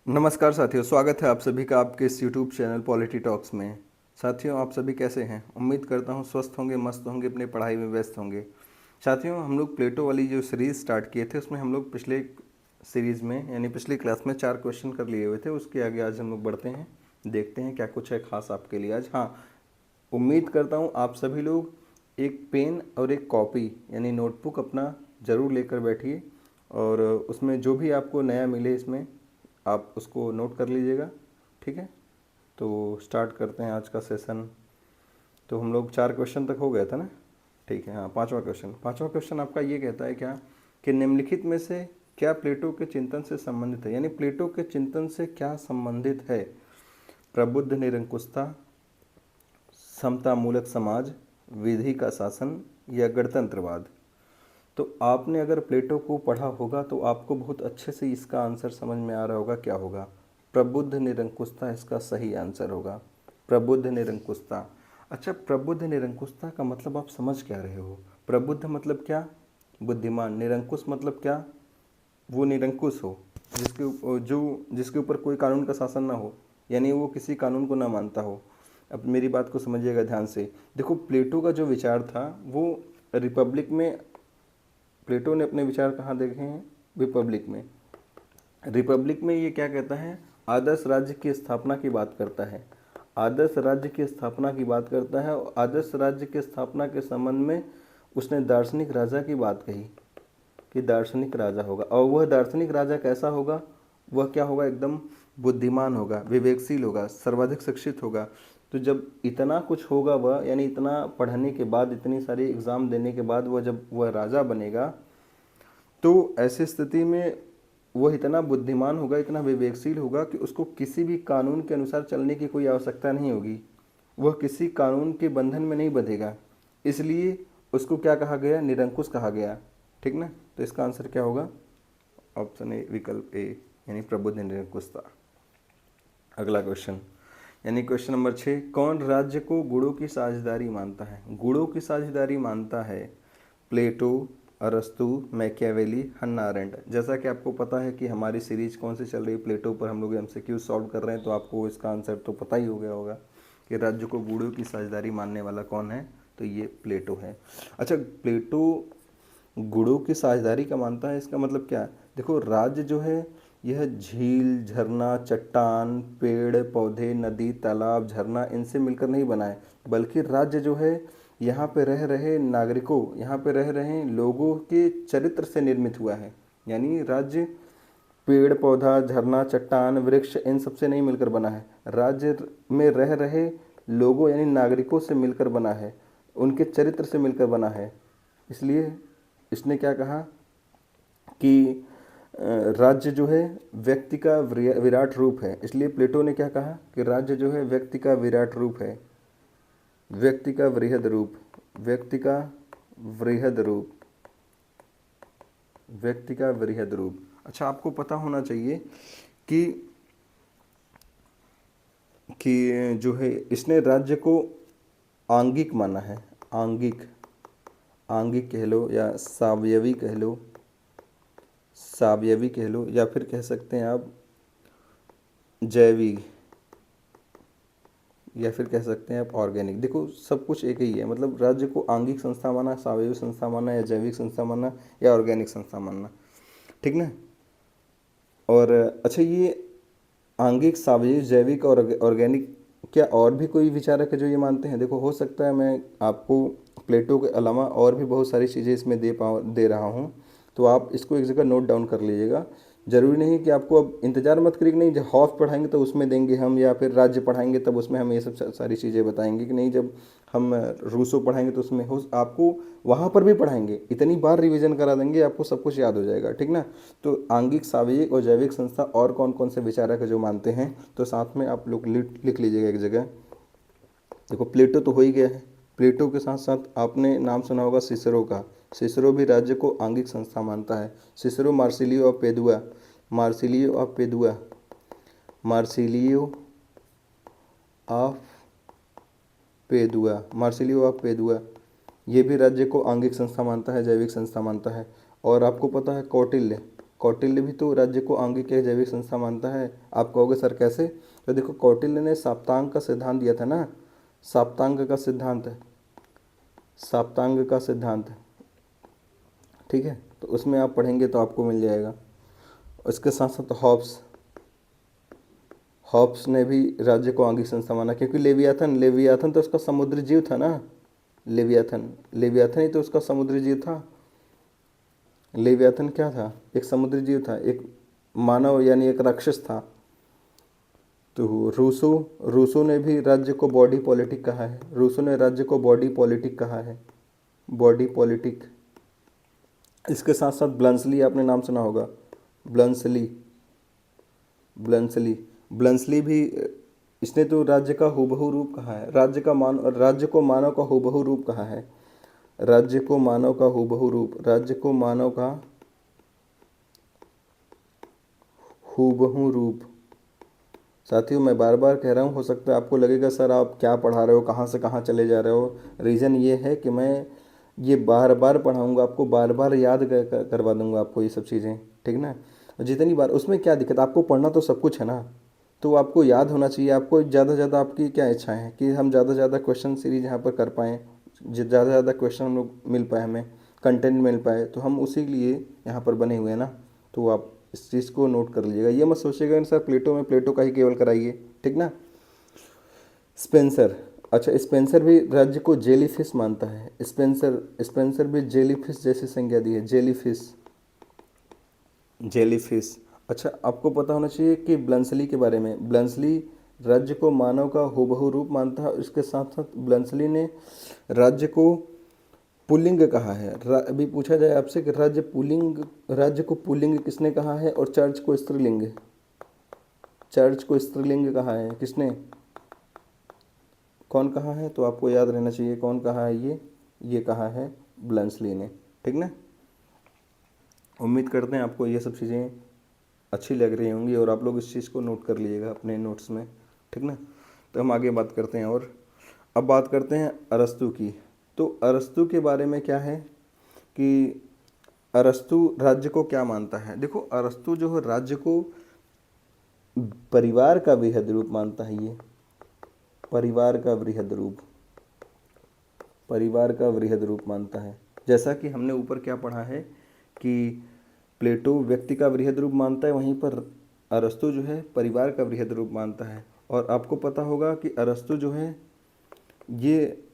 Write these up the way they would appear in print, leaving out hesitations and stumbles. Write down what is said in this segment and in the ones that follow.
नमस्कार साथियों, स्वागत है आप सभी का आपके इस यूट्यूब चैनल पॉलिटी टॉक्स में। साथियों, आप सभी कैसे हैं? उम्मीद करता हूं स्वस्थ होंगे, मस्त होंगे, अपनी पढ़ाई में व्यस्त होंगे। साथियों, हम लोग प्लेटो वाली जो सीरीज़ स्टार्ट किए थे उसमें हम लोग पिछले सीरीज़ में यानी पिछली क्लास में 4 क्वेश्चन कर लिए हुए थे। उसके आगे आज हम लोग बढ़ते हैं, देखते हैं क्या कुछ है खास आपके लिए आज। हाँ, उम्मीद करता हूँ आप सभी लोग एक पेन और एक कॉपी यानी नोटबुक अपना ज़रूर लेकर बैठिए और उसमें जो भी आपको नया मिले इसमें आप उसको नोट कर लीजिएगा। ठीक है, तो स्टार्ट करते हैं आज का सेशन। तो हम लोग 4 क्वेश्चन तक हो गया था ना। ठीक है, हाँ, पांचवा क्वेश्चन आपका ये कहता है क्या कि निम्नलिखित में से क्या प्लेटो के चिंतन से संबंधित है, यानी प्लेटो के चिंतन से क्या संबंधित है? प्रबुद्ध निरंकुशता, समतामूलक समाज, विधि का शासन या गणतंत्रवाद। तो आपने अगर प्लेटो को पढ़ा होगा तो आपको बहुत अच्छे से इसका आंसर समझ में आ रहा होगा क्या होगा। प्रबुद्ध निरंकुशता इसका सही आंसर होगा। प्रबुद्ध निरंकुशता। अच्छा, प्रबुद्ध निरंकुशता का मतलब आप समझ क्या रहे हो? प्रबुद्ध मतलब क्या? बुद्धिमान। निरंकुश मतलब क्या? वो निरंकुश हो, जिसके ऊपर कोई कानून का शासन ना हो, यानी वो किसी कानून को ना मानता हो। अब मेरी बात को समझिएगा ध्यान से। देखो, प्लेटो का जो विचार था वो रिपब्लिक में, प्लेटो ने अपने विचार कहाँ देखे हैं? रिपब्लिक में। रिपब्लिक में ये क्या कहता है? आदर्श राज्य की स्थापना की बात करता है। आदर्श राज्य की स्थापना की बात करता है और आदर्श राज्य की स्थापना के संबंध में उसने दार्शनिक राजा की बात कही कि दार्शनिक राजा होगा। और वह दार्शनिक राजा कैसा होगा? वह क्या होगा? एकदम बुद्धिमान होगा, विवेकशील होगा, सर्वाधिक शिक्षित होगा। तो जब इतना कुछ होगा वह, यानी इतना पढ़ने के बाद, इतनी सारी एग्ज़ाम देने के बाद वह जब वह राजा बनेगा तो ऐसी स्थिति में वह इतना बुद्धिमान होगा, इतना विवेकशील होगा कि उसको किसी भी कानून के अनुसार चलने की कोई आवश्यकता नहीं होगी। वह किसी कानून के बंधन में नहीं बंधेगा। इसलिए उसको क्या कहा गया? निरंकुश कहा गया। ठीक ना? तो इसका आंसर क्या होगा? ऑप्शन ए, विकल्प ए, यानी प्रबुद्ध निरंकुशता। अगला क्वेश्चन, यानी क्वेश्चन नंबर 6। कौन राज्य को गुणों की साझेदारी मानता है? गुणों की साझेदारी मानता है प्लेटो, अरस्तु, मैकियावेली, हन्ना अरेंट। जैसा कि आपको पता है कि हमारी सीरीज कौन सी चल रही है, प्लेटो पर हम लोग एमसीक्यू सॉल्व कर रहे हैं, तो आपको इसका आंसर तो पता ही हो गया होगा कि राज्य को गुणों की साझेदारी मानने वाला कौन है। तो ये प्लेटो है। अच्छा, प्लेटो गुणों की साझेदारी का मानता है, इसका मतलब क्या है? देखो, राज्य जो है यह झील, झरना, चट्टान, पेड़ पौधे, नदी, तालाब, झरना इनसे मिलकर नहीं बना है, बल्कि राज्य जो है यहाँ पे रह रहे नागरिकों, यहाँ पे रह रहे लोगों के चरित्र से निर्मित हुआ है। यानी राज्य पेड़ पौधा, झरना, चट्टान, वृक्ष इन सबसे नहीं मिलकर बना है, राज्य में रह रहे लोगों यानी नागरिकों से मिलकर बना है, उनके चरित्र से मिलकर बना है। इसलिए इसने क्या कहा कि राज्य जो है व्यक्ति का विराट रूप है। इसलिए प्लेटो ने क्या कहा कि राज्य जो है व्यक्ति का विराट रूप है, व्यक्ति का वृहद रूप, व्यक्ति का वृहद रूप, व्यक्ति का वृहद रूप। अच्छा, आपको पता होना चाहिए कि जो है इसने राज्य को आंगिक माना है। आंगिक, आंगिक कह लो या सावयवी कह लो, सावयवी कह लो, या फिर कह सकते हैं आप जैविक, या फिर कह सकते हैं आप ऑर्गेनिक। देखो, सब कुछ एक ही है, मतलब राज्य को आंगिक संस्था माना, सावयवी संस्था माना, या जैविक संस्था माना, या ऑर्गेनिक संस्था मानना। ठीक ना? और अच्छा, ये आंगिक, सावयवी, जैविक और ऑर्गेनिक, क्या और भी कोई विचारक है जो ये मानते हैं? देखो, हो सकता है मैं आपको प्लेटो के अलावा और भी बहुत सारी चीज़ें इसमें दे रहा हूँ, तो आप इसको एक जगह नोट डाउन कर लीजिएगा। ज़रूरी नहीं कि आपको, अब इंतजार मत करिए कि नहीं जब हॉफ पढ़ाएंगे तो उसमें देंगे हम, या फिर राज्य पढ़ाएंगे तब उसमें हम ये सब सारी चीज़ें बताएंगे, कि नहीं जब हम रूसो पढ़ाएंगे तो उसमें हो, आपको वहाँ पर भी पढ़ाएंगे, इतनी बार रिवीजन करा देंगे आपको सब कुछ याद हो जाएगा। ठीक ना? तो आंगिक, सावयविक और जैविक संस्था और कौन कौन से विचारक है जो मानते हैं, तो साथ में आप लोग लिख लीजिएगा एक जगह। देखो, प्लेटो तो हो ही गया है, प्लेटो के साथ साथ आपने नाम सुना होगा सिसरो का। सिसरो भी राज्य को आंगिक संस्था मानता है। Cicero Marsilio of Padua, Marsilio of Padua, Marsilio of Padua, Marsilio of Padua, ये भी राज्य को आंगिक संस्था मानता है, जैविक संस्था मानता है। और आपको पता है कौटिल्य, कौटिल्य भी तो राज्य को आंगिक या जैविक संस्था मानता है। आप कहोगे सर कैसे? तो देखो कौटिल्य ने साप्तांग का सिद्धांत दिया था ना, साप्तांग का सिद्धांत, साप्तांग का सिद्धांत, ठीक है, तो उसमें आप पढ़ेंगे तो आपको मिल जाएगा। उसके साथ साथ हॉब्स, हॉब्स ने भी राज्य को आंगिक संस्था माना, क्योंकि लेवियाथन, लेवियाथन तो उसका समुद्री जीव था ना, लेवियाथन, लेवियाथन ही तो उसका समुद्री जीव था। लेवियाथन क्या था? एक समुद्री जीव था, एक मानव यानी एक राक्षस था। तो रूसो, रूसो ने भी राज्य को बॉडी पॉलिटिक कहा है, रूसो ने राज्य को बॉडी पॉलिटिक कहा है, बॉडी पॉलिटिक। इसके साथ साथ ब्लंसली आपने नाम सुना होगा, ब्लंसली, ब्लंसली, ब्लंसली भी, इसने तो राज्य का हूबहू रूप कहा है, राज्य को मानव का हूबहू रूप कहा है, राज्य को मानव का हूबहू रूप, राज्य को मानव का हूबहू रूप। साथियों मैं बार बार कह रहा हूँ, हो सकता है आपको लगेगा सर आप क्या पढ़ा रहे हो, कहाँ से कहाँ चले जा रहे हो। रीज़न ये है कि मैं ये बार बार पढ़ाऊँगा आपको, बार बार याद करवा दूँगा आपको ये सब चीज़ें, ठीक ना। जितनी बार, उसमें क्या दिक्कत, आपको पढ़ना तो सब कुछ है ना, तो आपको याद होना चाहिए। आपको ज़्यादा से ज़्यादा आपकी क्या इच्छाएँ हैं कि हम ज़्यादा से ज़्यादा क्वेश्चन सीरीज यहाँ पर कर पाएँ, ज़्यादा से ज़्यादा क्वेश्चन हम लोग मिल पाए, हमें कंटेंट मिल पाए, तो हम उसी लिए यहाँ पर बने हुए हैं ना। तो आप इस चीज़ को नोट कर लीजिएगा, ये मत सोचिएगा सर प्लेटो में प्लेटो का ही केवल कराइए, ठीक ना। स्पेंसर, अच्छा स्पेंसर भी राज्य को जेलीफिश मानता है, स्पेंसर, स्पेंसर भी जेलीफिश जैसी संज्ञा दी है, जेलीफिश, जेलीफिश। अच्छा आपको पता होना चाहिए कि ब्लंसली के बारे में, ब्लंसली राज्य को मानव का हूबहू रूप मानता है। इसके साथ साथ ब्लंसली ने राज्य को पुल्लिंग कहा है। अभी पूछा जाए आपसे कि राज्य पुल्लिंग, राज्य को पुल्लिंग किसने कहा है और चर्च को स्त्रीलिंग, चर्च को स्त्रीलिंग कहा है किसने, कौन कहा है? तो आपको याद रहना चाहिए कौन कहा है, ये कहा है ब्लंसली ने, ठीक ना। उम्मीद करते हैं आपको ये सब चीज़ें अच्छी लग रही होंगी और आप लोग इस चीज़ को नोट कर लीजिएगा अपने नोट्स में, ठीक ना। तो हम आगे बात करते हैं, और अब बात करते हैं अरस्तु की। तो अरस्तु के बारे में क्या है कि अरस्तु राज्य को क्या मानता है। देखो अरस्तु जो है राज्य को परिवार का वृहद रूप मानता है, ये परिवार का वृहद रूप, परिवार का वृहद रूप मानता है। जैसा कि हमने ऊपर क्या पढ़ा है कि प्लेटो व्यक्ति का वृहद रूप मानता है, वहीं पर अरस्तु जो है परिवार का वृहद रूप मानता है। और आपको पता होगा कि अरस्तु जो है ये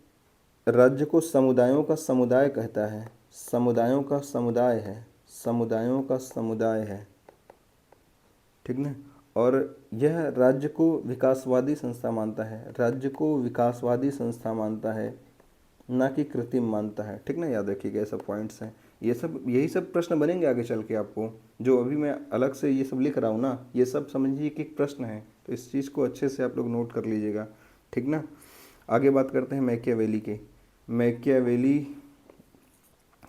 राज्य को समुदायों का समुदाय कहता है, समुदायों का समुदाय है, समुदायों का समुदाय है, ठीक ना। और यह राज्य को विकासवादी संस्था मानता है, राज्य को विकासवादी संस्था मानता है, ना कि कृत्रिम मानता है, ठीक ना। याद रखिएगा ये सब पॉइंट्स हैं, ये सब यही सब प्रश्न बनेंगे आगे चल के आपको, जो अभी मैं अलग से ये सब लिख रहा हूँ ना, ये सब समझिए कि एक प्रश्न है, तो इस चीज़ को अच्छे से आप लोग नोट कर लीजिएगा, ठीक ना। आगे बात करते हैं मैकियावेली के। मैकियावेली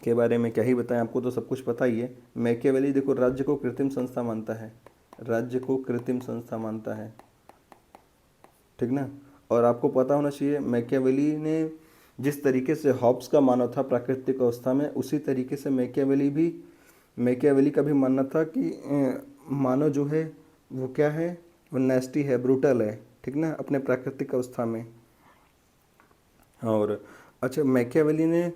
के बारे में क्या ही बताएं, आपको तो सब कुछ पता ही है। मैकियावेली देखो राज्य को कृत्रिम संस्था मानता है, राज्य को कृत्रिम संस्था मानता है, ठीक ना। और आपको पता होना चाहिए मैकियावेली ने जिस तरीके से हॉब्स का मानना था प्राकृतिक अवस्था में, उसी तरीके से मैकियावेली का भी मानना था कि मानव जो है वो क्या है, वो नेस्टी है, ब्रूटल है, ठीक ना, अपने प्राकृतिक अवस्था में। और अच्छा मैकियावेली ने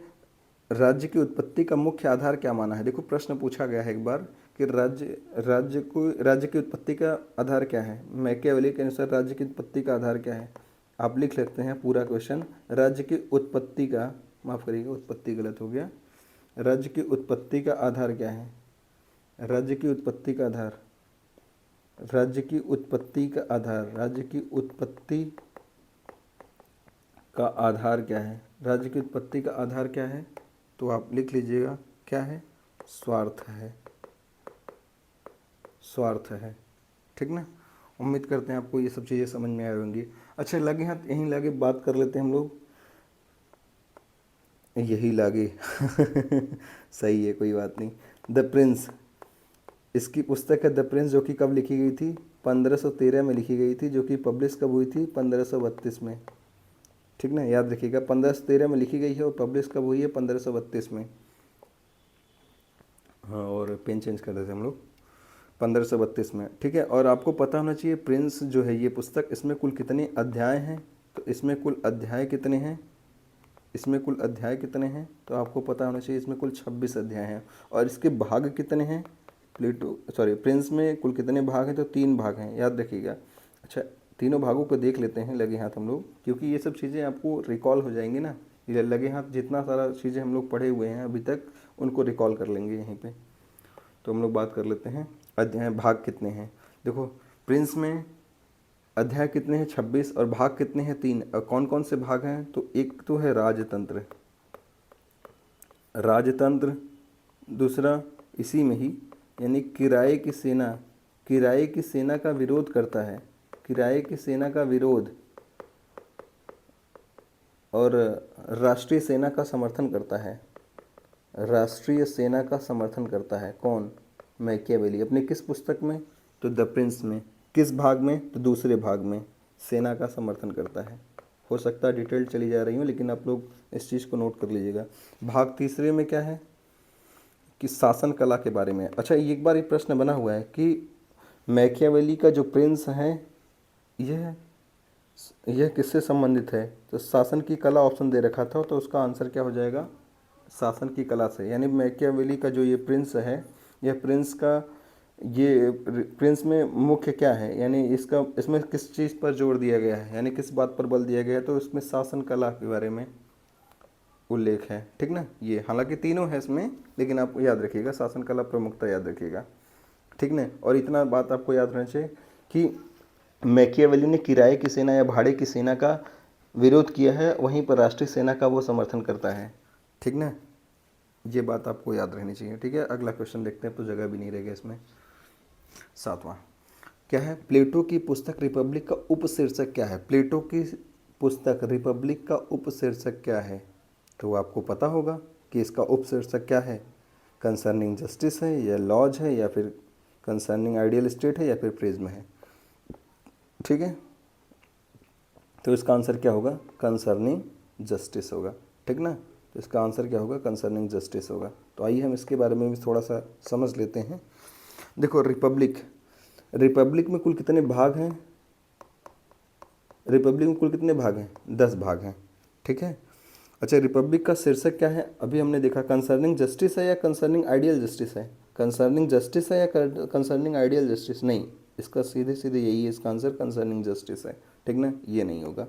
राज्य की उत्पत्ति का मुख्य आधार क्या माना है। देखो प्रश्न पूछा गया है एक बार कि राज्य की उत्पत्ति का आधार क्या है। मैकियावेली के अनुसार राज्य की उत्पत्ति का आधार क्या है। आप लिख लेते हैं पूरा क्वेश्चन, राज्य की उत्पत्ति का, माफ़ करिएगा उत्पत्ति गलत हो गया, राज्य की उत्पत्ति का आधार क्या है, राज्य की उत्पत्ति का आधार, राज्य की उत्पत्ति का आधार, राज्य की उत्पत्ति का आधार क्या है, राज्य की उत्पत्ति का आधार क्या है। तो आप लिख लीजिएगा क्या है, स्वार्थ है, स्वार्थ है, ठीक ना। उम्मीद करते हैं आपको ये सब चीज़ें समझ में आ रही होंगी। अच्छा लगे हाथ यहीं लागे बात कर लेते हैं हम लोग, यही लागे सही है कोई बात नहीं। द प्रिंस, इसकी पुस्तक है द प्रिंस, जो कि कब लिखी गई थी, 1513 में लिखी गई थी, जो कि पब्लिश कब हुई थी, 1532 में, ठीक ना। याद रखिएगा 1513 में लिखी गई है और पब्लिश कब हुई है, 1532 में। हाँ और पेन चेंज कर देते हम लोग। 1532 में, ठीक है। और आपको पता होना चाहिए प्रिंस जो है ये पुस्तक, इसमें कुल कितने अध्याय हैं, तो इसमें कुल अध्याय कितने हैं, इसमें कुल अध्याय कितने हैं, तो आपको पता होना चाहिए इसमें कुल 26 अध्याय हैं। और इसके भाग कितने हैं, प्रिंस में कुल कितने भाग हैं, तो 3 भाग हैं, याद रखिएगा। अच्छा, तीनों भागों को देख लेते हैं लगे हाथ हम लोग, क्योंकि ये सब चीज़ें आपको रिकॉल हो जाएंगी ना, ये लगे हाथ जितना सारा चीज़ें हम लोग पढ़े हुए हैं अभी तक उनको रिकॉल कर लेंगे यहीं पे। तो हम लोग बात कर लेते हैं अध्याय भाग कितने हैं। देखो प्रिंस में अध्याय कितने हैं, 26, और भाग कितने हैं, 3। और कौन कौन से भाग हैं, तो एक तो है राजतंत्र, राजतंत्र, दूसरा इसी में ही यानी किराए की सेना, किराए की सेना का विरोध करता है, किराए की सेना का विरोध, और राष्ट्रीय सेना का समर्थन करता है, राष्ट्रीय सेना का समर्थन करता है कौन, मैकियावेली। अपनी किस पुस्तक में, तो द प्रिंस में। किस भाग में, तो दूसरे भाग में सेना का समर्थन करता है। हो सकता है डिटेल चली जा रही हूँ, लेकिन आप लोग इस चीज़ को नोट कर लीजिएगा। भाग तीसरे में क्या है, कि शासन कला के बारे में। अच्छा, एक बार ये प्रश्न बना हुआ है कि मैकियावेली का जो प्रिंस है यह किससे संबंधित है, तो शासन की कला ऑप्शन दे रखा था, तो उसका आंसर क्या हो जाएगा, शासन की कला से। यानी मैकियावेली का जो ये प्रिंस है, यह प्रिंस का ये प्रिंस में मुख्य क्या है, यानी इसमें किस चीज़ पर जोर दिया गया है, यानी किस बात पर बल दिया गया है, तो इसमें शासन कला के बारे में उल्लेख है, ठीक ना। ये हालांकि तीनों है इसमें, लेकिन आप याद रखिएगा शासन कला प्रमुखता याद रखिएगा, ठीक ना। और इतना बात आपको याद रहना चाहिए कि मैकियावेली ने किराए की सेना या भाड़े की सेना का विरोध किया है, वहीं पर राष्ट्रीय सेना का वो समर्थन करता है, ठीक ना। ये बात आपको याद रहनी चाहिए, ठीक है। अगला क्वेश्चन देखते हैं, तो जगह भी नहीं रहेगा इसमें। 7वां क्या है, प्लेटो की पुस्तक रिपब्लिक का उपशीर्षक क्या है, प्लेटो की पुस्तक रिपब्लिक का उपशीर्षक क्या है, तो आपको पता होगा कि इसका उपशीर्षक क्या है, कंसर्निंग जस्टिस है, या लॉज है, या फिर कंसर्निंग आइडियल स्टेट है, या फिर प्रिज्म है, ठीक है। तो इसका आंसर क्या होगा, कंसर्निंग जस्टिस होगा, ठीक ना। तो इसका आंसर क्या होगा, कंसर्निंग जस्टिस होगा। तो आइए हम इसके बारे में भी थोड़ा सा समझ लेते हैं। देखो रिपब्लिक, रिपब्लिक में कुल कितने भाग हैं, रिपब्लिक में कुल कितने भाग हैं, 10 भाग हैं, ठीक है। अच्छा, रिपब्लिक का शीर्षक क्या है, अभी हमने देखा कंसर्निंग जस्टिस है या कंसर्निंग आइडियल जस्टिस है, कंसर्निंग जस्टिस है या कंसर्निंग आइडियल जस्टिस, नहीं, इसका सीधे सीधे यही है, इसका आंसर कंसर्निंग जस्टिस है, ठीक ना, ये नहीं होगा।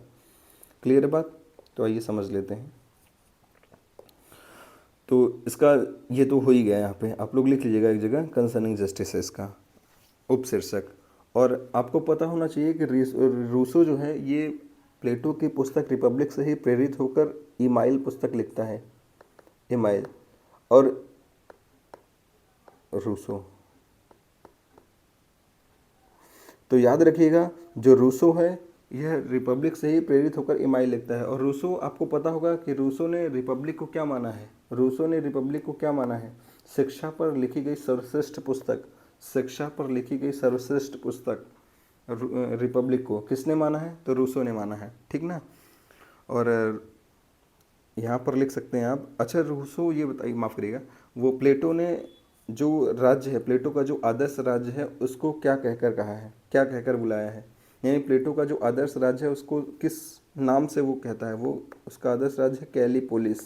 क्लियर बात, तो आइए समझ लेते हैं। तो इसका ये तो हो ही गया, यहाँ पे आप लोग लिख लीजिएगा एक जगह, कंसर्निंग जस्टिस है इसका उपशीर्षक। और आपको पता होना चाहिए कि रूसो जो है ये प्लेटो की पुस्तक रिपब्लिक से ही प्रेरित होकर इमाइल पुस्तक लिखता है, इमाइल। और रूसो, तो याद रखिएगा जो रूसो है यह रिपब्लिक से ही प्रेरित होकर इमाइल लिखता है। और रूसो, आपको पता होगा कि रूसो ने रिपब्लिक को क्या माना है, रूसो ने रिपब्लिक को क्या माना है, शिक्षा पर लिखी गई सर्वश्रेष्ठ पुस्तक, शिक्षा पर लिखी गई सर्वश्रेष्ठ पुस्तक रिपब्लिक को किसने माना है, तो रूसो ने माना है, ठीक ना। और यहाँ पर लिख सकते हैं आप। अच्छा, रूसो ये बताइए, माफ़ करिएगा, वो प्लेटो ने जो राज्य है, प्लेटो का जो आदर्श राज्य है उसको क्या कहकर कहा है, क्या कहकर बुलाया है, यानी प्लेटो का जो आदर्श राज्य है उसको किस नाम से वो कहता है, वो उसका आदर्श राज्य है कैलीपोलिस,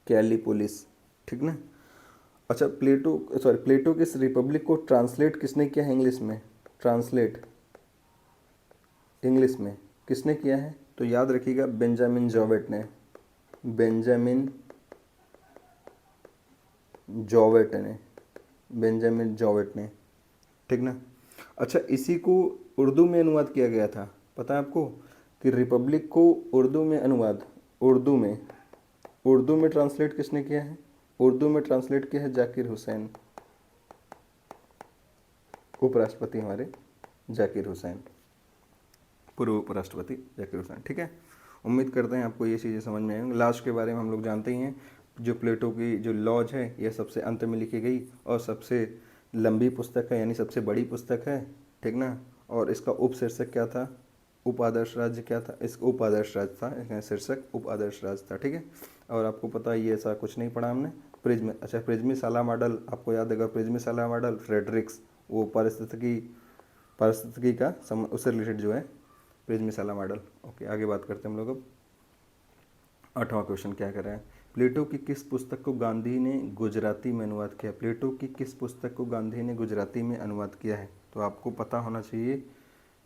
कैलीपोलिस, ठीक ना। अच्छा, प्लेटो किस रिपब्लिक को ट्रांसलेट किसने किया है इंग्लिश में, ट्रांसलेट इंग्लिश में किसने किया है, तो याद रखिएगा बेंजामिन जॉवेट ने, बेंजामिन जॉवेट ने, बेंजामिन जॉवेट ने, ठीक ना। अच्छा, इसी को उर्दू में अनुवाद किया गया था, पता है आपको कि रिपब्लिक को उर्दू में अनुवाद, उर्दू में ट्रांसलेट किसने किया है, उर्दू में ट्रांसलेट किया है जाकिर हुसैन, उपराष्ट्रपति हमारे जाकिर हुसैन, पूर्व उपराष्ट्रपति जाकिर हुसैन, ठीक है। उम्मीद करते हैं आपको ये चीज़ें समझ में आएंगी। लास्ट के बारे में हम लोग जानते ही हैं, जो प्लेटो की जो लॉज है यह सबसे अंत में लिखी गई और सबसे लंबी पुस्तक है, यानी सबसे बड़ी पुस्तक है, ठीक ना। और इसका उपशीर्षक क्या था, उपादर्श राज्य क्या था, इसका उपादर्श राज्य था, शीर्षक उपादर्श राज्य था, ठीक है। और आपको पता है ये ऐसा कुछ नहीं पढ़ा हमने, प्रिज्म, अच्छा प्रिज्मीशाला मॉडल आपको याद होगा, प्रिज्मीशाला मॉडल फ्रेडरिक्स, वो पारिस्थितिकी का उससे रिलेटेड जो है प्रिज्मीशाला मॉडल। ओके, आगे बात करते हैं हम लोग अब। 8वां क्वेश्चन क्या कर रहे हैं, प्लेटो की किस पुस्तक को गांधी ने गुजराती में अनुवाद किया? प्लेटो की किस पुस्तक को गांधी ने गुजराती में अनुवाद किया है? तो आपको पता होना चाहिए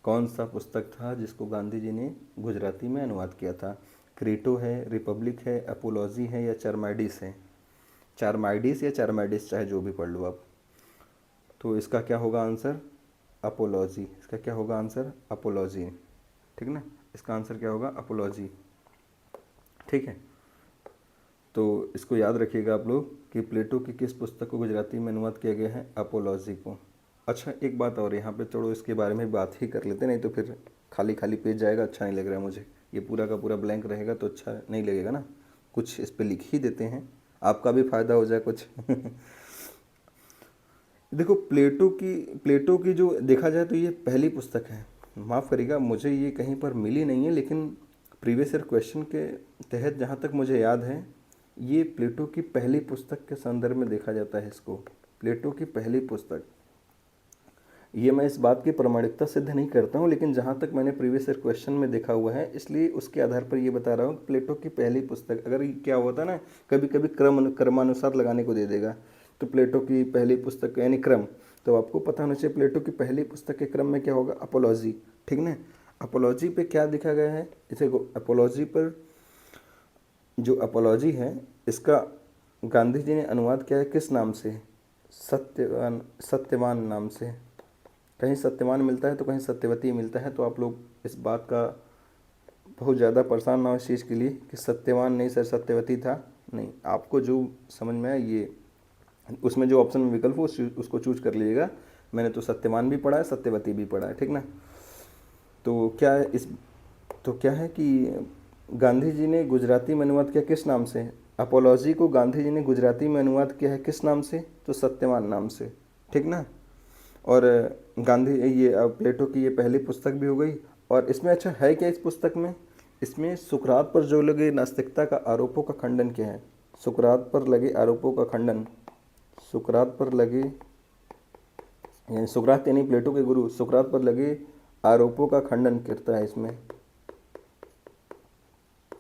कौन सा पुस्तक था जिसको गांधी जी ने गुजराती में अनुवाद किया था। क्रेटो है, रिपब्लिक है, अपोलॉजी है या चारमाइडिस है? चारमाइडिस या चारमाइडिस, चाहे जो भी पढ़ लो आप। तो इसका क्या होगा आंसर? अपोलॉजी। इसका क्या होगा आंसर? अपोलॉजी। ठीक ना, इसका आंसर क्या होगा? अपोलॉजी। ठीक है, तो इसको याद रखिएगा आप लोग कि प्लेटो की किस पुस्तक को गुजराती में अनुवाद किया गया है? अपोलॉजी को। अच्छा, एक बात और यहाँ पे चलो इसके बारे में बात ही कर लेते, नहीं तो फिर खाली खाली पेज जाएगा, अच्छा नहीं लग रहा है मुझे। ये पूरा का पूरा ब्लैंक रहेगा तो अच्छा नहीं लगेगा ना, कुछ इस पर लिख ही देते हैं, आपका भी फायदा हो जाए कुछ। देखो प्लेटो की जो देखा जाए तो ये पहली पुस्तक है, माफ़ करिएगा मुझे ये कहीं पर मिली नहीं है, लेकिन प्रीवियस ईयर क्वेश्चन के तहत जहाँ तक मुझे याद है ये प्लेटो की पहली पुस्तक के संदर्भ में देखा जाता है इसको, प्लेटो की पहली पुस्तक। ये मैं इस बात की प्रामाणिकता सिद्ध नहीं करता हूँ, लेकिन जहाँ तक मैंने प्रीवियस ईयर क्वेश्चन में देखा हुआ है इसलिए उसके आधार पर ये बता रहा हूँ। प्लेटो की पहली पुस्तक, अगर क्या होता ना कभी कभी क्रमानुसार लगाने को दे देगा, तो प्लेटो की पहली पुस्तक यानी क्रम, तो आपको पता होना चाहिए प्लेटो की पहली पुस्तक के क्रम में क्या होगा? अपोलॉजी। ठीक ना, अपोलॉजी पे क्या लिखा गया है? इसे अपोलॉजी पर जो अपोलॉजी है इसका गांधी जी ने अनुवाद किया है किस नाम से? सत्यवान नाम से। कहीं सत्यवान मिलता है तो कहीं सत्यवती मिलता है, तो आप लोग इस बात का बहुत ज़्यादा परेशान ना हो इस चीज़ के लिए कि सत्यवान नहीं सर सत्यवती था, नहीं, आपको जो समझ में आए ये उसमें जो ऑप्शन में विकल्प हो उसको चूज कर लीजिएगा। मैंने तो सत्यवान भी पढ़ा है, सत्यवती भी पढ़ा है, ठीक ना। तो क्या है कि गांधी जी ने गुजराती में अनुवाद किया किस नाम से? अपोलॉजी को गांधी जी ने गुजराती में अनुवाद किया है किस नाम से? तो सत्यवान नाम से, ठीक ना। और गांधी ये प्लेटो की ये पहली पुस्तक भी हो गई। और इसमें अच्छा है क्या इस पुस्तक में? इसमें सुकरात पर जो लगे नास्तिकता का आरोपों का खंडन किया है। सुकरात पर लगे आरोपों का खंडन, सुकरात पर लगे यानी सुकरात यानी प्लेटो के गुरु, सुकरात पर लगे आरोपों का खंडन करता है, इसमें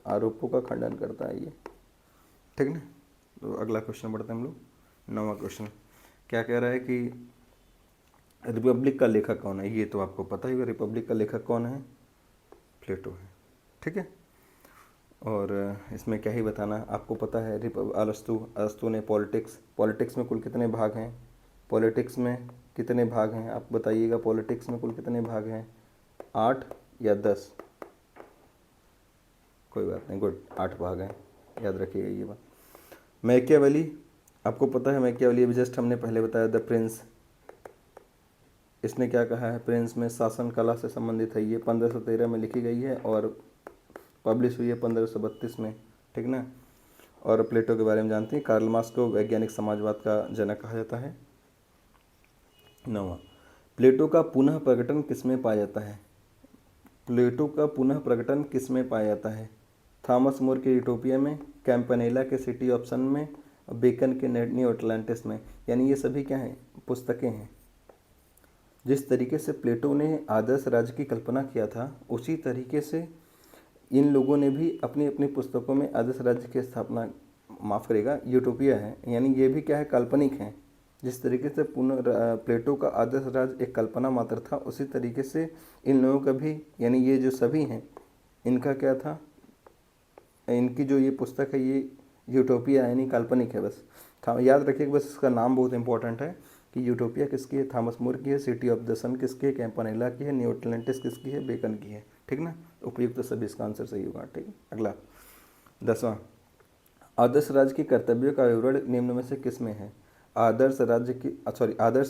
आरोपों का खंडन करता है ये, ठीक ना। तो अगला क्वेश्चन बढ़ते हैं हम लोग, 9वां क्वेश्चन क्या कह रहा है कि रिपब्लिक का लेखक कौन है? ये तो आपको पता ही होगा, रिपब्लिक का लेखक कौन है? प्लेटो है, ठीक है। और इसमें क्या ही बताना, आपको पता है अरस्तु ने पॉलिटिक्स में कुल कितने भाग हैं? पॉलिटिक्स में कितने भाग हैं आप बताइएगा? पॉलिटिक्स में कुल कितने भाग हैं? 8 या 10? कोई बात नहीं, गुड, 8 भाग हैं, याद रखिएगा ये बात। मैकियावेली, आपको पता है मैकियावेली, अभी जस्ट हमने पहले बताया द प्रिंस, इसने क्या कहा है? प्रिंस में शासन कला से संबंधित है, ये 1513 में लिखी गई है और पब्लिश हुई है 1532 में, ठीक ना। और प्लेटो के बारे में जानते हैं, कार्ल मार्क्स को वैज्ञानिक समाजवाद का जनक कहा जाता है। 9वां, प्लेटो का पुनः प्रकटन किसमें पाया जाता है? प्लेटो का पुनः प्रकटन किसमें पाया जाता है? थॉमस मोर के यूटोपिया में, कैंपनेला के सिटी ऑफ सन में, बेकन के न्यू अटलांटिस में। यानी ये सभी क्या हैं? पुस्तकें हैं। जिस तरीके से प्लेटो ने आदर्श राज्य की कल्पना किया था उसी तरीके से इन लोगों ने भी अपनी अपनी पुस्तकों में आदर्श राज्य की स्थापना, माफ़ करेगा, यूटोपिया है, यानी ये भी क्या है? काल्पनिक है। जिस तरीके से प्लेटो का आदर्श राज्य एक कल्पना मात्र था, उसी तरीके से इन लोगों का भी, यानी ये जो सभी हैं इनका क्या था? इनकी जो ये पुस्तक है ये यूटोपिया यानी काल्पनिक है। बस याद रखिएगा, बस इसका नाम बहुत इंपॉर्टेंट है कि यूटोपिया किसकी है? थॉमस मोर की है। सिटी ऑफ द सन किसकी है? कैंपनेला की है। न्यू अटलांटिस किसकी है? बेकन की है, ठीक ना। उपयुक्त तो सभी इसका आंसर सही होगा, ठीक। अगला 10वां, आदर्श राज्य की कर्तव्यों का विवरण निम्न में से किस में है? आदर्श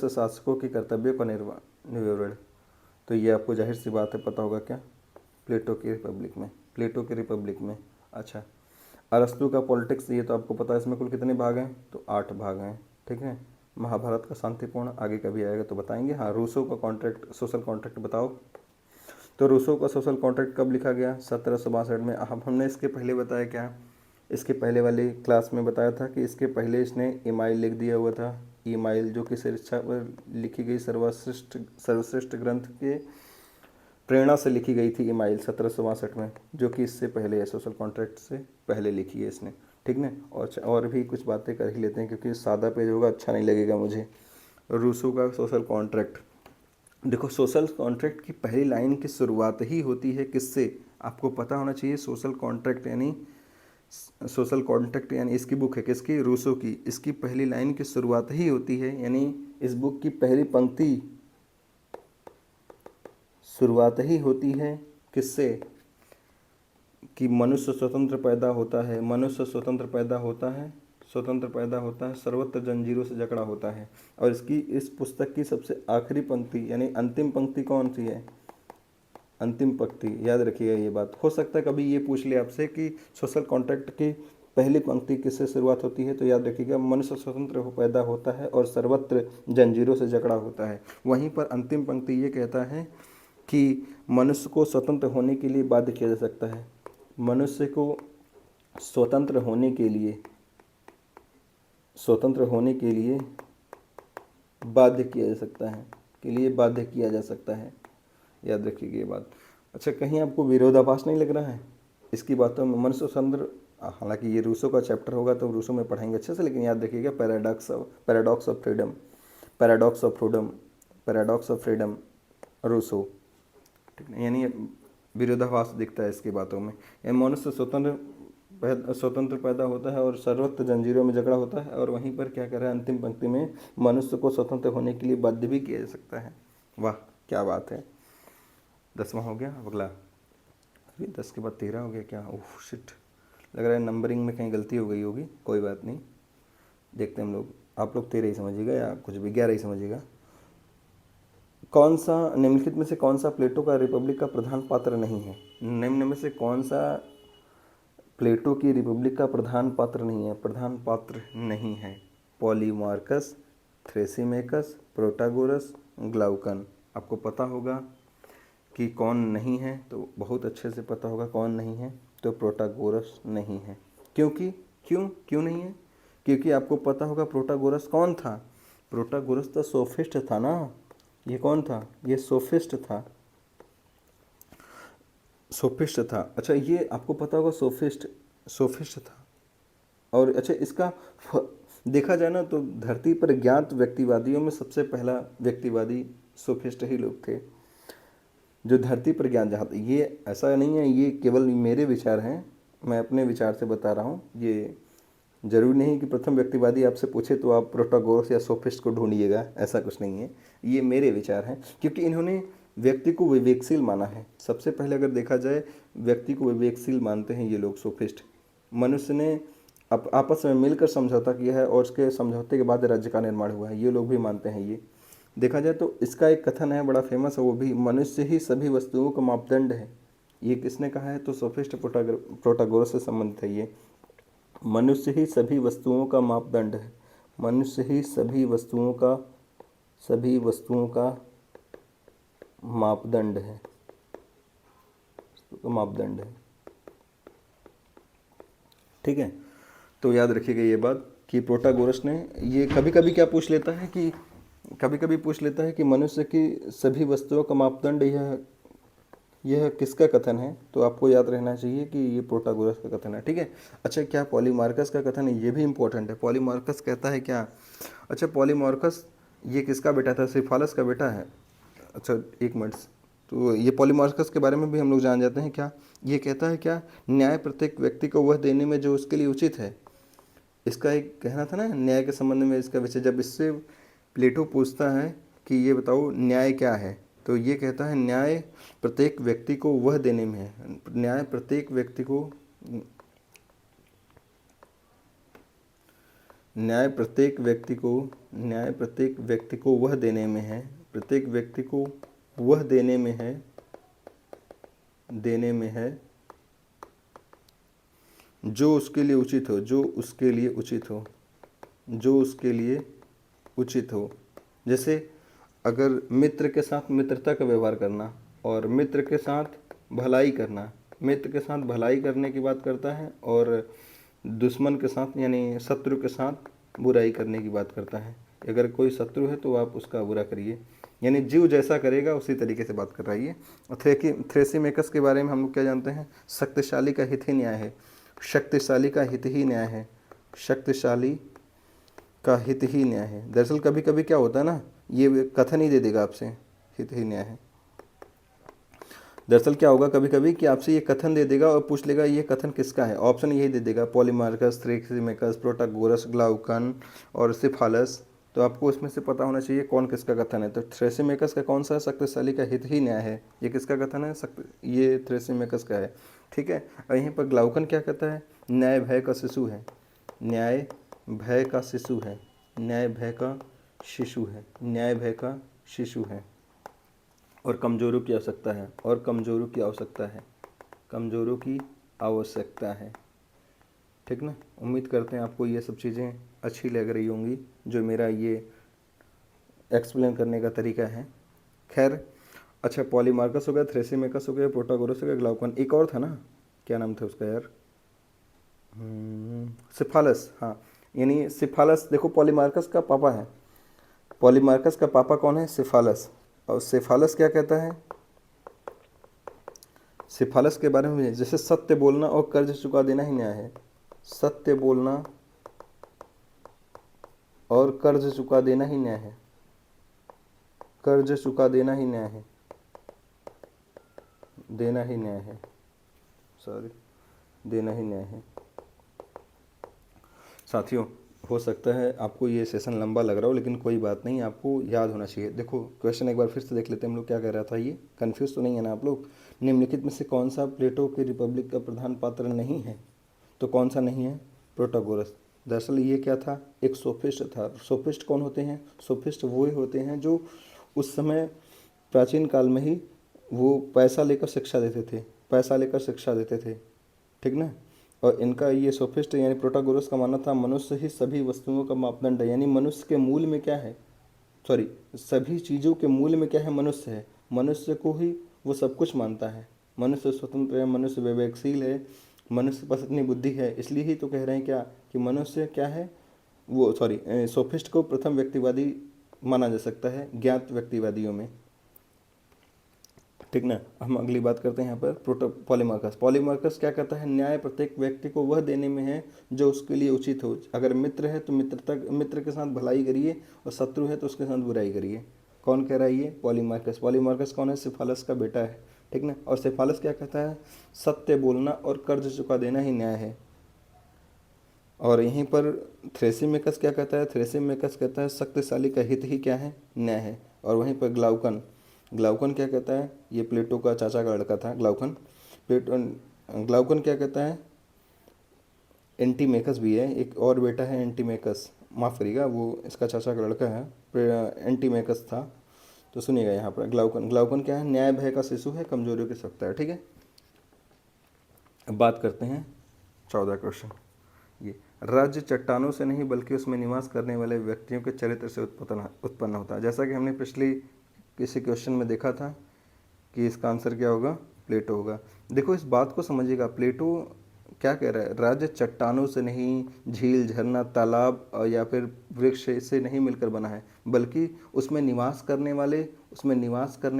शासकों की कर्तव्यों का विवरण, तो ये आपको जाहिर सी बात है पता होगा क्या? प्लेटो की रिपब्लिक में। अच्छा, अरस्तु का पॉलिटिक्स, ये तो आपको पता है, इसमें कुल कितने भाग हैं? तो 8 भाग हैं, ठीक है। महाभारत का शांतिपूर्ण आगे कभी आएगा तो बताएंगे। हाँ, रूसो का सोशल कॉन्ट्रैक्ट बताओ। तो रूसो का सोशल कॉन्ट्रैक्ट कब लिखा गया? 1762 में। अब हमने इसके पहले बताया क्या? इसके पहले वाली क्लास में बताया था कि इसके पहले इसने ईमाइल लिख दिया हुआ था। ईमाइल जो कि शिक्षा पर लिखी गई सर्वश्रेष्ठ ग्रंथ के प्रेरणा से लिखी गई थी। ईमाइल 1762 में, जो कि इससे पहले है, सोशल कॉन्ट्रैक्ट से पहले लिखी है इसने, ठीक ना। और भी कुछ बातें कर ही लेते हैं क्योंकि सादा पेज होगा अच्छा नहीं लगेगा मुझे। रूसो का सोशल कॉन्ट्रैक्ट, देखो सोशल कॉन्ट्रैक्ट की पहली लाइन की शुरुआत ही होती है किससे, आपको पता होना चाहिए। सोशल कॉन्ट्रैक्ट यानी इसकी बुक है किसकी, रूसो की। इसकी पहली लाइन की शुरुआत ही होती है, यानी इस बुक की पहली पंक्ति शुरुआत ही होती है किससे, कि मनुष्य स्वतंत्र पैदा होता है, मनुष्य स्वतंत्र पैदा होता है, स्वतंत्र पैदा होता है, सर्वत्र जंजीरों से जकड़ा होता है। और इस पुस्तक की सबसे आखिरी पंक्ति यानी अंतिम पंक्ति कौन सी है, अंतिम पंक्ति, याद रखिएगा ये बात। हो सकता है कभी ये पूछ ले आपसे कि सोशल कॉन्ट्रैक्ट की पहली पंक्ति किससे शुरुआत होती है, तो याद रखिएगा मनुष्य स्वतंत्र हो पैदा होता है और सर्वत्र जंजीरों से जकड़ा होता है। वहीं पर अंतिम पंक्ति ये कहता है कि मनुष्य को स्वतंत्र होने के लिए बाध्य किया जा सकता है, मनुष्य को स्वतंत्र होने के लिए बाध्य किया जा सकता है, याद रखिएगा ये बात। अच्छा, कहीं आपको विरोधाभास नहीं लग रहा है इसकी बातों में, मनुष्य स्वतंत्र, हालांकि ये रूसो का चैप्टर होगा तो रूसो में पढ़ेंगे अच्छे से, लेकिन याद रखिएगा पैराडॉक्स ऑफ फ्रीडम रूसो, ठीक है। यानी विरोधाभास दिखता है इसकी बातों में। मनुष्य स्वतंत्र पैदा होता है और सर्वत्र जंजीरों में जकड़ा होता है, और वहीं पर क्या कर रहा है अंतिम पंक्ति में, मनुष्य को स्वतंत्र होने के लिए बाध्य भी किया जा सकता है। वाह क्या बात है। 10वां हो गया, अगला अभी 10 के बाद 13 हो गया क्या, ओह शिट, लग रहा है नंबरिंग में कहीं गलती हो गई होगी, कोई बात नहीं, देखते हैं हम लोग। आप लोग 13 ही समझिएगा या कुछ भी 11 ही समझिएगा। कौन सा निम्नलिखित में से कौन सा प्लेटो का रिपब्लिक का प्रधान पात्र नहीं है, निम्न में से कौन सा प्लेटो की रिपब्लिक का प्रधान पात्र नहीं है, पॉलीमार्कस, थ्रेसिमेकस, प्रोटागोरस, ग्लाउकन। आपको पता होगा कि कौन नहीं है, तो बहुत अच्छे से पता होगा कौन नहीं है, तो प्रोटागोरस नहीं है। क्यों नहीं है, क्योंकि आपको पता होगा प्रोटागोरस कौन था, प्रोटागोरस तो सोफिस्ट था ना। ये कौन था, ये सोफिस्ट था। अच्छा, ये आपको पता होगा सोफिस्ट था। और अच्छा, इसका देखा जाए ना तो धरती पर ज्ञात व्यक्तिवादियों में सबसे पहला व्यक्तिवादी सोफिस्ट ही लोग थे, जो धरती पर ज्ञान जहाँ, ये ऐसा नहीं है, ये केवल मेरे विचार हैं, मैं अपने विचार से बता रहा हूँ। ये जरूरी नहीं कि प्रथम व्यक्तिवादी आपसे पूछे तो आप प्रोटागोरस या सोफिस्ट को ढूंढिएगा, ऐसा कुछ नहीं है, ये मेरे विचार हैं, क्योंकि इन्होंने व्यक्ति को विवेकशील माना है। सबसे पहले अगर देखा जाए, व्यक्ति को विवेकशील मानते हैं ये लोग सोफिस्ट। मनुष्य ने आपस में मिलकर समझौता किया है और उसके समझौते के बाद राज्य का निर्माण हुआ है, ये लोग भी मानते हैं। ये देखा जाए तो इसका एक कथन है बड़ा फेमस है, वो भी, मनुष्य ही सभी वस्तुओं का मापदंड है। ये किसने कहा है, तो सोफिस्ट प्रोटागोरस से संबंधित है। ये मनुष्य ही सभी वस्तुओं का मापदंड है, मनुष्य ही सभी वस्तुओं का मापदंड है, ठीक है। तो याद रखिएगा ये बात कि प्रोटागोरस ने, ये कभी कभी पूछ लेता है कि मनुष्य की सभी वस्तुओं का मापदंड यह किसका कथन है, तो आपको याद रहना चाहिए कि ये प्रोटागोरस का कथन है, ठीक है। अच्छा, क्या पॉलीमार्कस का कथन है, ये भी इंपॉर्टेंट है। पॉलीमार्कस कहता है क्या, अच्छा पॉलीमार्कस ये किसका बेटा था, सिफालस का बेटा है। अच्छा एक मिनट, तो ये पॉलीमार्कस के बारे में भी हम लोग जान जाते हैं। क्या ये कहता है, क्या न्याय प्रत्येक व्यक्ति को वह देने में जो उसके लिए उचित है। इसका एक कहना था ना न्याय के संबंध में, इसका विषय जब इससे प्लेटो पूछता है कि ये बताओ न्याय क्या है, तो ये कहता है न्याय प्रत्येक व्यक्ति को वह देने में है, न्याय प्रत्येक व्यक्ति को वह देने में है, प्रत्येक व्यक्ति को वह देने में है जो उसके लिए उचित हो, जैसे अगर मित्र के साथ मित्रता का व्यवहार करना और मित्र के साथ भलाई करने की बात करता है, और दुश्मन के साथ यानी शत्रु के साथ बुराई करने की बात करता है। अगर कोई शत्रु है तो आप उसका बुरा करिए, यानी जीव जैसा करेगा उसी तरीके से बात कर रहा है ये। और थ्रेसिमेकस के बारे में हम लोग क्या जानते हैं? शक्तिशाली का हित ही न्याय है। शक्तिशाली का हित ही न्याय है। शक्तिशाली का हित ही न्याय है। दरअसल कभी कभी क्या होता है ना, ये कथन ही दे देगा आपसे, हित ही न्याय है। दरअसल क्या होगा कभी कभी कि आपसे ये कथन दे देगा और पूछ लेगा ये कथन किसका है, ऑप्शन यही दे देगा, पॉलीमार्कस, थ्रेसिमेकस, प्रोटागोरस, ग्लाउकन और सिफालस। तो आपको उसमें से पता होना चाहिए कौन किसका कथन है। तो थ्रेसिमेकस का कौन सा है? शक्तिशाली का हित ही न्याय है। ये किसका कथन है? ये थ्रेसिमेकस का है। ठीक है। और यहीं पर ग्लाउकन क्या कहता है? न्याय भय का शिशु है। न्याय भय का शिशु है। न्याय भय का शिशु है। न्याय भय का शिशु है और कमज़ोरों की आवश्यकता है। और कमज़ोरों की आवश्यकता है। कमज़ोरों की आवश्यकता है। ठीक ना। उम्मीद करते हैं आपको ये सब चीज़ें अच्छी लग रही होंगी जो मेरा ये एक्सप्लेन करने का तरीका है। खैर, अच्छा, पॉलीमार्कस हो गया, थ्रेसिमेकस हो गया, प्रोटागोरस हो गया, ग्लाउकन, एक और था ना, क्या नाम था उसका यार? सिफालस। हाँ, यानी सिफालस देखो पॉलीमार्कस का पापा है। पॉलीमार्कस का पापा कौन है? सिफालस। और सिफालस क्या कहता है? सिफालस के बारे में जैसे सत्य बोलना और कर्ज चुका देना ही न्याय है। सत्य बोलना और कर्ज चुका देना ही न्याय है। कर्ज चुका देना ही न्याय है। देना ही न्याय है। सॉरी, देना ही न्याय है। साथियों, हो सकता है आपको ये सेशन लंबा लग रहा हो, लेकिन कोई बात नहीं, आपको याद होना चाहिए। देखो क्वेश्चन एक बार फिर से देख लेते हैं हम लोग, क्या कह रहा था ये, कंफ्यूज तो नहीं है ना आप लोग? निम्नलिखित में से कौन सा प्लेटो की रिपब्लिक का प्रधान पात्र नहीं है? तो कौन सा नहीं है? प्रोटागोरस। दरअसल ये क्या था? एक सोफिस्ट था। सोफिस्ट कौन होते हैं? सोफिस्ट वो ही होते हैं जो उस समय प्राचीन काल में ही वो पैसा लेकर शिक्षा देते थे। पैसा लेकर शिक्षा देते थे। ठीक ना। और इनका ये सोफिस्ट यानी प्रोटागोरस का मानना था मनुष्य ही सभी वस्तुओं का मापदंड है। यानी मनुष्य के मूल में क्या है, सॉरी, सभी चीज़ों के मूल में क्या है? मनुष्य है। मनुष्य को ही वो सब कुछ मानता है। मनुष्य स्वतंत्र है, मनुष्य विवेकशील है, मनुष्य पास अपनी बुद्धि है। इसलिए ही तो कह रहे हैं क्या कि मनुष्य क्या है, वो सॉरी, सोफिस्ट को प्रथम व्यक्तिवादी माना जा सकता है ज्ञात व्यक्तिवादियों में। ठीक ना। हम अगली बात करते हैं यहाँ पर पॉलीमार्कस। पॉलीमार्कस क्या कहता है? न्याय प्रत्येक व्यक्ति को वह देने में है जो उसके लिए उचित हो। अगर मित्र है तो मित्र के साथ भलाई करिए, और शत्रु है तो उसके साथ बुराई करिए। कौन कह रहा है ये? पॉलीमार्कस। पॉलीमार्कस कौन है? सिफालस का बेटा है। ठीक ना। और सिफालस क्या कहता है? सत्य बोलना और कर्ज चुका देना ही न्याय है। और यहीं पर थ्रेसिमेकस क्या कहता है? थ्रेसिमेकस कहता है शक्तिशाली का हित ही क्या है? न्याय है। और वहीं पर ग्लाउकन, ग्लाउकन क्या कहता है? ये प्लेटो का चाचा का लड़का था ग्लाउकन। ग्लाउकन क्या कहता है? एंटीमेकस भी है, एक और बेटा है एंटीमेकस, माफ़ करिएगा, वो इसका चाचा का लड़का है, एंटीमेकस था। तो सुनिएगा यहाँ पर ग्लाउकन। ग्लाउकन क्या है? न्याय भय का शिशु है, कमजोरियों की सत्ता है। ठीक है। अब बात करते हैं 14 क्वेश्चन। ये राज्य चट्टानों से नहीं बल्कि उसमें निवास करने वाले व्यक्तियों के चरित्र से उत्पन्न होता है। जैसा कि हमने पिछली किसी क्वेश्चन में देखा था कि इसका आंसर क्या होगा? प्लेटो होगा। देखो इस बात को समझिएगा, प्लेटो क्या कह रहा है? राज्य चट्टानों से नहीं, झील, झरना, तालाब या फिर वृक्ष से नहीं मिलकर बना है, बल्कि उसमें निवास करने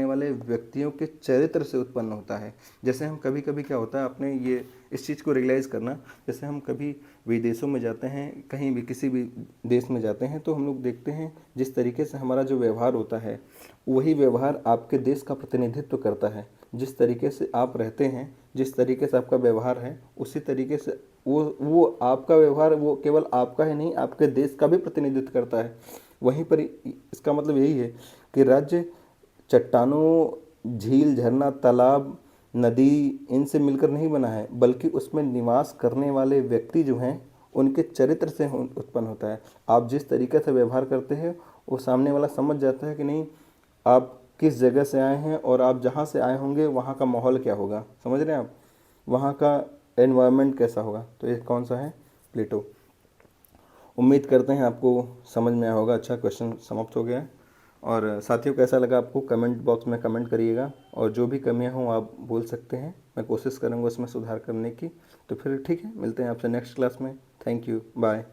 वाले व्यक्तियों के चरित्र से उत्पन्न होता है। जैसे हम कभी कभी क्या होता है, आपने ये इस चीज़ को रियलाइज़ करना, जैसे हम कभी विदेशों में जाते हैं, कहीं भी किसी भी देश में जाते हैं, तो हम लोग देखते हैं जिस तरीके से हमारा जो व्यवहार होता है वही व्यवहार आपके देश का प्रतिनिधित्व करता है। जिस तरीके से आप रहते हैं, जिस तरीके से आपका व्यवहार है, उसी तरीके से वो आपका व्यवहार वो केवल आपका ही नहीं, आपके देश का भी प्रतिनिधित्व करता है। वहीं पर इसका मतलब यही है कि राज्य चट्टानों, झील, झरना, तालाब, नदी इनसे मिलकर नहीं बना है, बल्कि उसमें निवास करने वाले व्यक्ति जो हैं उनके चरित्र से उत्पन्न होता है। आप जिस तरीके से व्यवहार करते हैं वो सामने वाला समझ जाता है कि नहीं आप किस जगह से आए हैं, और आप जहाँ से आए होंगे वहाँ का माहौल क्या होगा, समझ रहे हैं आप, वहाँ का एनवायरनमेंट कैसा होगा। तो ये कौन सा है? प्लेटो। उम्मीद करते हैं आपको समझ में आया होगा। अच्छा, क्वेश्चन समाप्त हो गया। और साथियों कैसा लगा आपको कमेंट बॉक्स में कमेंट करिएगा, और जो भी कमियां हों आप बोल सकते हैं, मैं कोशिश करूँगा उसमें सुधार करने की। तो फिर ठीक है, मिलते हैं आपसे नेक्स्ट क्लास में। Thank you, bye.